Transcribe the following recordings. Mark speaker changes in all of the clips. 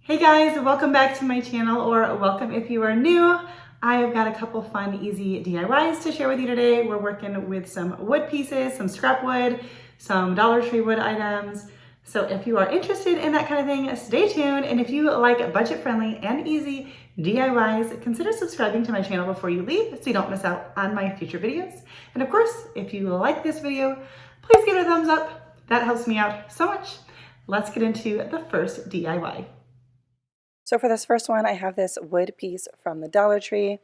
Speaker 1: Hey guys, welcome back to my channel, or welcome if you are new. I've got a couple fun, easy DIYs to share with you today. We're working with some wood pieces, some scrap wood, some Dollar Tree wood items. So if you are interested in that kind of thing, stay tuned. And if you like budget-friendly and easy DIYs, consider subscribing to my channel before you leave so you don't miss out on my future videos. And of course, if you like this video, please give it a thumbs up. That helps me out so much. Let's get into the first DIY.
Speaker 2: So for this first one, I have this wood piece from the Dollar Tree.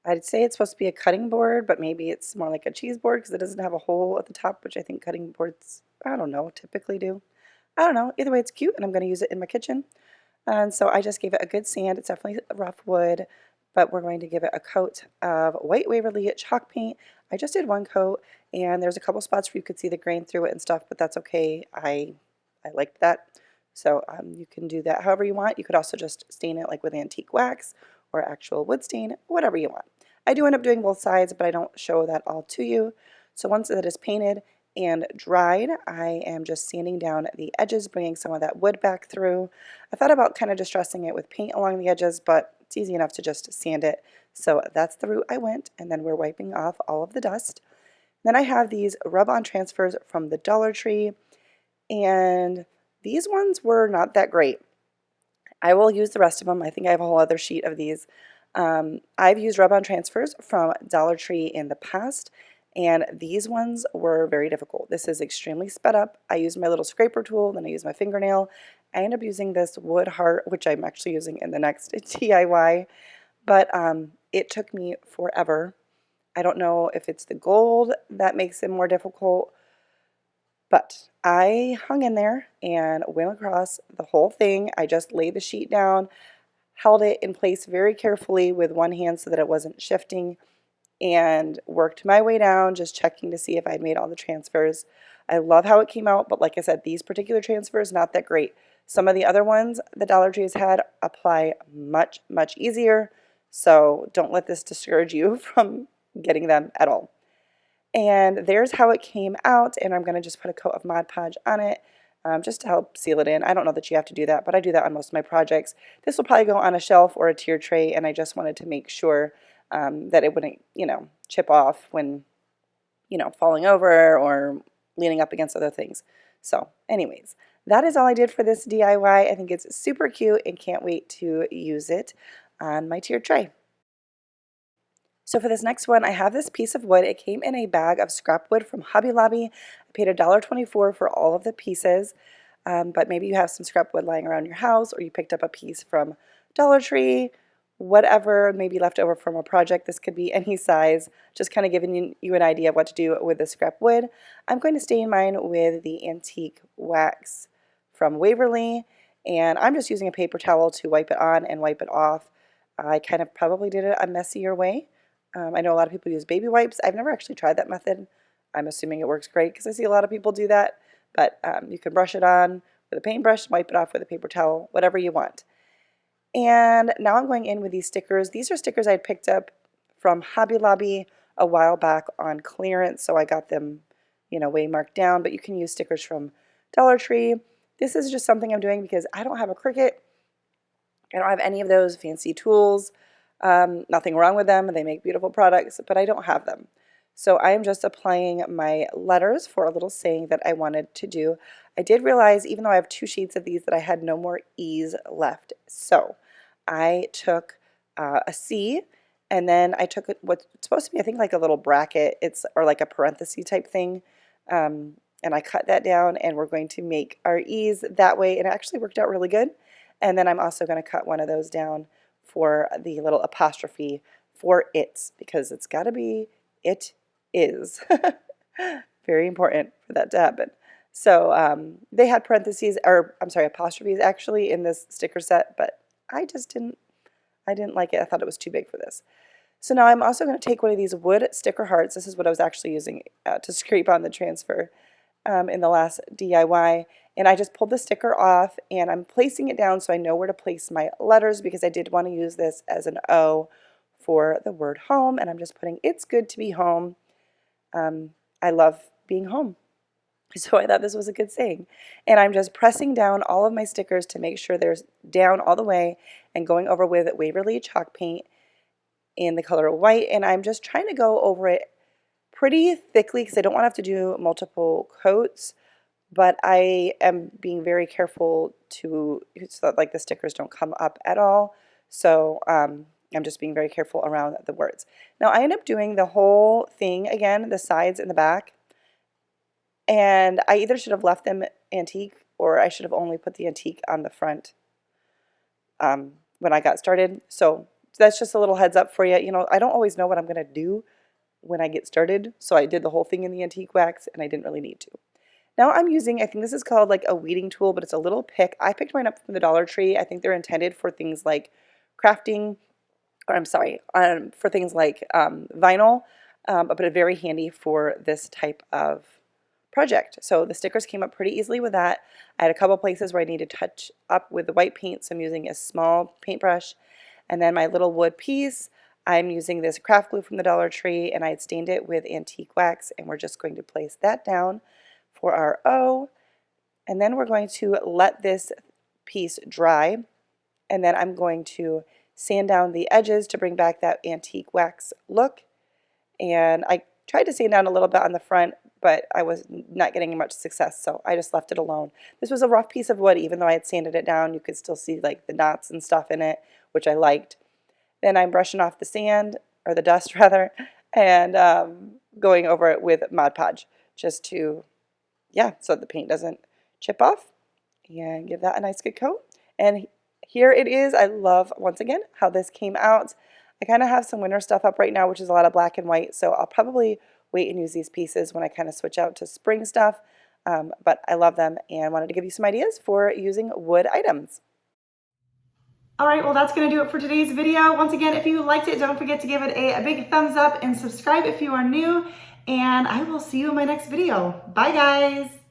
Speaker 2: I'd say it's supposed to be a cutting board, but maybe it's more like a cheese board because it doesn't have a hole at the top, which I think cutting boards, I don't know, typically do. I don't know. Either way, it's cute, and I'm going to use it in my kitchen. And so I just gave it a good sand. It's definitely rough wood, but we're going to give it a coat of white Waverly chalk paint. I just did one coat, and there's a couple spots where you could see the grain through it and stuff, but that's okay. I liked that. So you can do that however you want. You could also just stain it like with antique wax or actual wood stain, whatever you want. I do end up doing both sides, but I don't show that all to you. So once that is painted and dried, I am just sanding down the edges, bringing some of that wood back through. I thought about kind of distressing it with paint along the edges, but it's easy enough to just sand it. So that's the route I went, and then we're wiping off all of the dust. Then I have these rub-on transfers from the Dollar Tree, and these ones were not that great. I will use the rest of them. I think I have a whole other sheet of these. I've used rub-on transfers from Dollar Tree in the past, and these ones were very difficult. This is extremely sped up. I used my little scraper tool, then I used my fingernail. I ended up using this wood heart, which I'm actually using in the next DIY, but it took me forever. I don't know if it's the gold that makes it more difficult, but I hung in there and went across the whole thing. I just laid the sheet down, held it in place very carefully with one hand so that it wasn't shifting, and worked my way down, just checking to see if I'd made all the transfers. I love how it came out, but like I said, these particular transfers, not that great. Some of the other ones the Dollar Tree has had apply much, much easier, so don't let this discourage you from getting them at all. And there's how it came out, and I'm going to just put a coat of Mod Podge on it just to help seal it in. I don't know that you have to do that, but I do that on most of my projects. This will probably go on a shelf or a tier tray, and I just wanted to make sure that it wouldn't, chip off when, falling over or leaning up against other things. So anyways, that is all I did for this DIY. I think it's super cute and can't wait to use it on my tier tray. So for this next one, I have this piece of wood. It came in a bag of scrap wood from Hobby Lobby. I paid $1.24 for all of the pieces, but maybe you have some scrap wood lying around your house, or you picked up a piece from Dollar Tree, whatever, maybe left over from a project. This could be any size, just kind of giving you an idea of what to do with the scrap wood. I'm going to stain mine with the antique wax from Waverly, and I'm just using a paper towel to wipe it on and wipe it off. I kind of probably did it a messier way. I know a lot of people use baby wipes. I've never actually tried that method. I'm assuming it works great because I see a lot of people do that. But you can brush it on with a paintbrush, wipe it off with a paper towel, whatever you want. And now I'm going in with these stickers. These are stickers I had picked up from Hobby Lobby a while back on clearance, so I got them, way marked down. But you can use stickers from Dollar Tree. This is just something I'm doing because I don't have a Cricut. I don't have any of those fancy tools. Nothing wrong with them. They make beautiful products, but I don't have them. So I am just applying my letters for a little saying that I wanted to do. I did realize, even though I have 2 sheets of these, that I had no more E's left. So I took a C, and then I took what's supposed to be, I think, like a little bracket. Or like a parenthesis type thing. And I cut that down, and we're going to make our E's that way. And it actually worked out really good. And then I'm also going to cut one of those down for the little apostrophe for it's, because it's got to be it is. Very important for that to happen. So they had parentheses, or I'm sorry, apostrophes actually in this sticker set, but I didn't like it. I thought it was too big for this. So now I'm also going to take one of these wood sticker hearts. This is what I was actually using to scrape on the transfer in the last DIY. And I just pulled the sticker off, and I'm placing it down so I know where to place my letters, because I did want to use this as an O for the word home. And I'm just putting "It's good to be home." I love being home. So I thought this was a good saying. And I'm just pressing down all of my stickers to make sure they're down all the way and going over with Waverly chalk paint in the color white. And I'm just trying to go over it pretty thickly because I don't want to have to do multiple coats, but I am being very careful so that like the stickers don't come up at all. So I'm just being very careful around the words. Now I end up doing the whole thing again, the sides and the back. And I either should have left them antique or I should have only put the antique on the front when I got started. So that's just a little heads up for you. You know, I don't always know what I'm going to do when I get started. So I did the whole thing in the antique wax and I didn't really need to. Now I'm using, I think this is called like a weeding tool, but it's a little pick. I picked mine up from the Dollar Tree. I think they're intended for things like crafting, or I'm sorry, for things like vinyl, but are very handy for this type of project. So the stickers came up pretty easily with that. I had a couple places where I need to touch up with the white paint, so I'm using a small paintbrush. And then my little wood piece, I'm using this craft glue from the Dollar Tree, and I had stained it with antique wax, and we're just going to place that down for our O. And then we're going to let this piece dry, and then I'm going to sand down the edges to bring back that antique wax look. And I tried to sand down a little bit on the front, but I was not getting much success, so I just left it alone. This was a rough piece of wood. Even though I had sanded it down, you could still see like the knots and stuff in it, which I liked. Then I'm brushing off the sand, or the dust rather, and going over it with Mod Podge just to, yeah, so the paint doesn't chip off, and give that a nice good coat. And here it is. I love, once again, how this came out. I kind of have some winter stuff up right now, which is a lot of black and white, so I'll probably wait and use these pieces when I kind of switch out to spring stuff. But I love them and wanted to give you some ideas for using wood items.
Speaker 1: All right, well, that's going to do it for today's video. Once again, if you liked it, don't forget to give it a big thumbs up and subscribe if you are new. And I will see you in my next video. Bye, guys.